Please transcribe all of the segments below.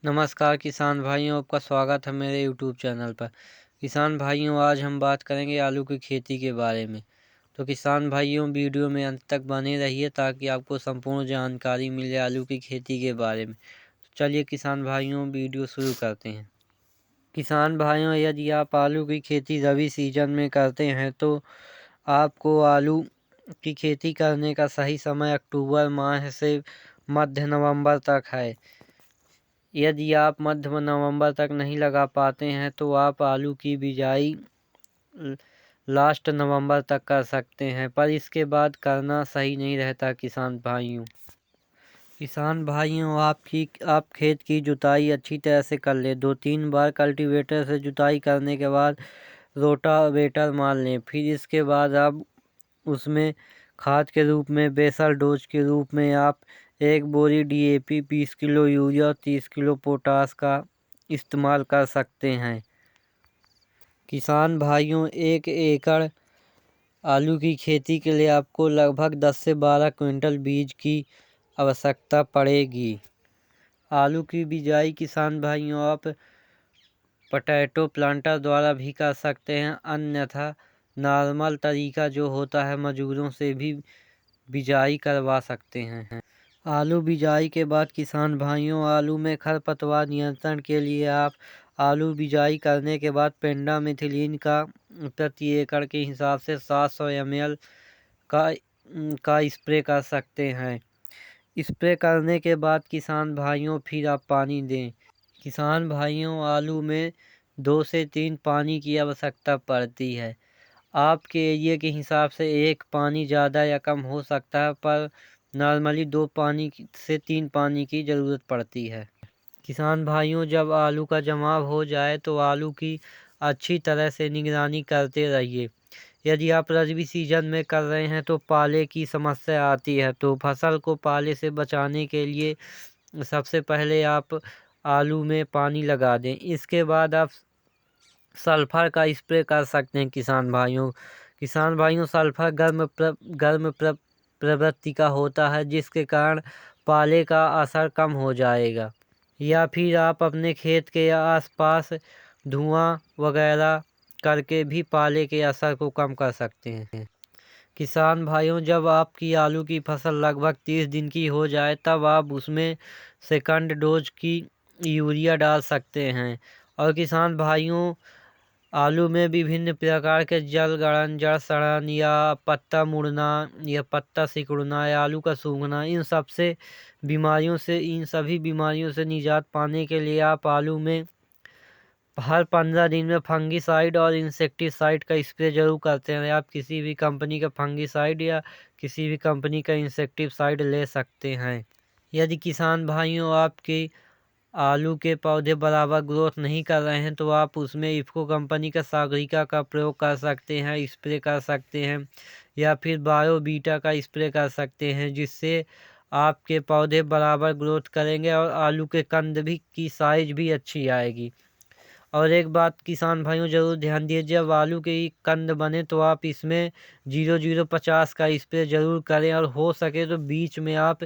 नमस्कार किसान भाइयों, आपका स्वागत है मेरे यूट्यूब चैनल पर। किसान भाइयों, आज हम बात करेंगे आलू की खेती के बारे में। तो किसान भाइयों, वीडियो में अंत तक बने रहिए ताकि आपको संपूर्ण जानकारी मिले आलू की खेती के बारे में। तो चलिए किसान भाइयों, वीडियो शुरू करते हैं। किसान भाइयों, यदि आप आलू की खेती रबी सीजन में करते हैं तो आपको आलू की खेती करने का सही समय अक्टूबर माह से मध्य नवंबर तक है। यदि आप मध्य नवंबर तक नहीं लगा पाते हैं तो आप आलू की बिजाई लास्ट नवंबर तक कर सकते हैं, पर इसके बाद करना सही नहीं रहता। किसान भाइयों, आप खेत की जुताई अच्छी तरह से कर ले। 2-3 बार कल्टीवेटर से जुताई करने के बाद रोटावेटर मार लें। फिर इसके बाद आप उसमें खाद के रूप में, बेसल डोज के रूप में आप 1 बोरी DAP, 20 किलो यूरिया और 30 किलो पोटास का इस्तेमाल कर सकते हैं। किसान भाइयों, 1 एकड़ आलू की खेती के लिए आपको लगभग 10 से 12 क्विंटल बीज की आवश्यकता पड़ेगी। आलू की बिजाई किसान भाइयों आप पोटैटो प्लांटर द्वारा भी कर सकते हैं, अन्यथा नॉर्मल तरीका जो होता है मजदूरों से भी बिजाई करवा सकते हैं। आलू बिजाई के बाद किसान भाइयों, आलू में खरपतवार नियंत्रण के लिए आप आलू बिजाई करने के बाद पेंडामिथिलिन का प्रति एकड़ के हिसाब से 700 ml का स्प्रे कर सकते हैं। स्प्रे करने के बाद किसान भाइयों फिर आप पानी दें। किसान भाइयों, आलू में 2 से 3 पानी की आवश्यकता पड़ती है। आपके एरिया के हिसाब से 1 पानी ज़्यादा या कम हो सकता है, पर नॉर्मली 2 से 3 पानी की ज़रूरत पड़ती है। किसान भाइयों, जब आलू का जमाव हो जाए तो आलू की अच्छी तरह से निगरानी करते रहिए। यदि आप रबी सीजन में कर रहे हैं तो पाले की समस्या आती है, तो फसल को पाले से बचाने के लिए सबसे पहले आप आलू में पानी लगा दें। इसके बाद आप सल्फर का स्प्रे कर सकते हैं। किसान भाइयों, सल्फर गर्म प्रवृत्ति का होता है, जिसके कारण पाले का असर कम हो जाएगा। या फिर आप अपने खेत के आसपास धुआं वगैरह करके भी पाले के असर को कम कर सकते हैं। किसान भाइयों, जब आपकी आलू की फसल लगभग 30 दिन की हो जाए तब आप उसमें सेकंड डोज की यूरिया डाल सकते हैं। और किसान भाइयों, आलू में विभिन्न प्रकार के जड़ सड़न या पत्ता मुड़ना या पत्ता सिकुड़ना या आलू का सूखना, इन सभी बीमारियों से निजात पाने के लिए आप आलू में हर 15 दिन में फंगीसाइड और इंसेक्टिसाइड का स्प्रे जरूर करते हैं। आप किसी भी कंपनी का फंगीसाइड या किसी भी कंपनी का इंसेक्टिसाइड ले सकते हैं। यदि किसान भाइयों आपके आलू के पौधे बराबर ग्रोथ नहीं कर रहे हैं तो आप उसमें इफ़को कंपनी का सागरिका का प्रयोग कर सकते हैं, स्प्रे कर सकते हैं, या फिर बायोबीटा का स्प्रे कर सकते हैं, जिससे आपके पौधे बराबर ग्रोथ करेंगे और आलू के कंद की साइज भी अच्छी आएगी। और एक बात किसान भाइयों ज़रूर ध्यान दीजिए, जब आलू के कंद बने तो आप इसमें 0050 का स्प्रे ज़रूर करें, और हो सके तो बीच में आप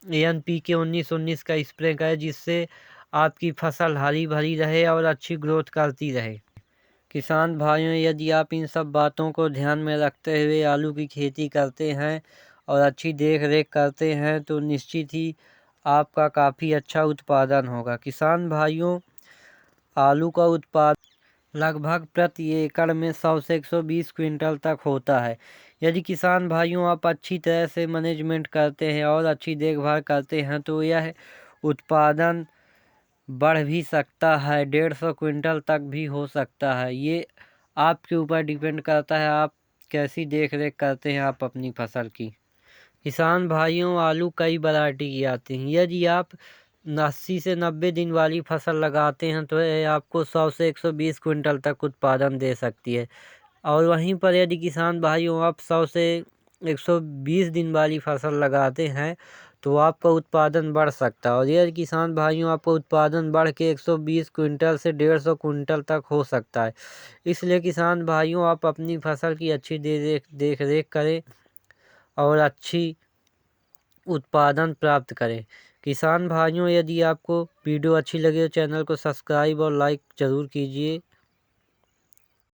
NPK 19-19 का स्प्रे करें, जिससे आपकी फसल हरी भरी रहे और अच्छी ग्रोथ करती रहे। किसान भाइयों, यदि आप इन सब बातों को ध्यान में रखते हुए आलू की खेती करते हैं और अच्छी देख रेख करते हैं तो निश्चित ही आपका काफ़ी अच्छा उत्पादन होगा। किसान भाइयों, आलू का उत्पादन लगभग प्रति एकड़ में 100 से 120 क्विंटल तक होता है। यदि किसान भाइयों आप अच्छी तरह से मैनेजमेंट करते हैं और अच्छी देखभाल करते हैं तो यह उत्पादन बढ़ भी सकता है, 150 क्विंटल तक भी हो सकता है। ये आपके ऊपर डिपेंड करता है आप कैसी देख रेख करते हैं आप अपनी फसल की। किसान भाइयों, आलू कई वैरायटी की आती हैं। यदि आप 80 से 90 दिन वाली फसल लगाते हैं तो यह आपको 100 से 120 क्विंटल तक उत्पादन दे सकती है। और वहीं पर यदि किसान भाइयों आप 100 से 120 दिन वाली फसल लगाते हैं तो आपका उत्पादन बढ़ सकता है। और यदि किसान भाइयों आपका उत्पादन बढ़ के 120 क्विंटल से 150 क्विंटल तक हो सकता है। इसलिए किसान भाइयों आप अपनी फसल की अच्छी देख रेख करें और अच्छी उत्पादन प्राप्त करें। किसान भाइयों, यदि आपको वीडियो अच्छी लगे तो चैनल को सब्सक्राइब और लाइक ज़रूर कीजिए।